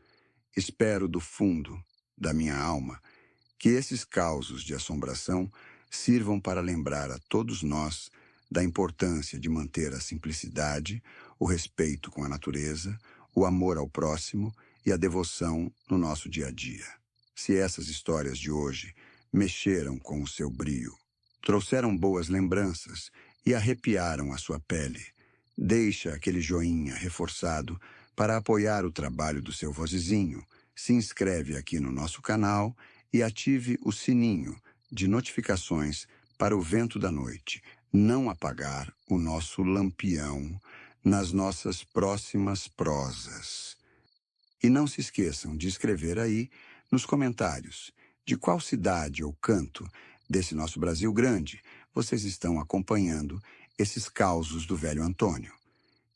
Espero do fundo da minha alma que esses causos de assombração sirvam para lembrar a todos nós da importância de manter a simplicidade, o respeito com a natureza, o amor ao próximo e a devoção no nosso dia a dia. Se essas histórias de hoje mexeram com o seu brio, trouxeram boas lembranças e arrepiaram a sua pele, deixa aquele joinha reforçado para apoiar o trabalho do seu vozezinho, se inscreve aqui no nosso canal e ative o sininho de notificações para o vento da noite não apagar o nosso lampião nas nossas próximas prosas. E não se esqueçam de escrever aí nos comentários de qual cidade ou canto desse nosso Brasil grande vocês estão acompanhando esses causos do velho Antônio.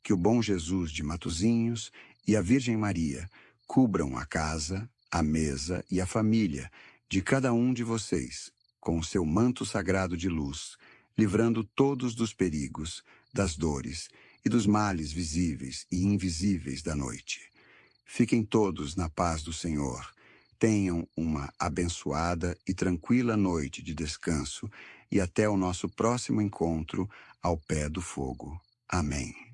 Que o bom Jesus de Matozinhos e a Virgem Maria cubram a casa, a mesa e a família de cada um de vocês com o seu manto sagrado de luz, livrando todos dos perigos, das dores e dos males visíveis e invisíveis da noite. Fiquem todos na paz do Senhor. Tenham uma abençoada e tranquila noite de descanso e até o nosso próximo encontro ao pé do fogo. Amém.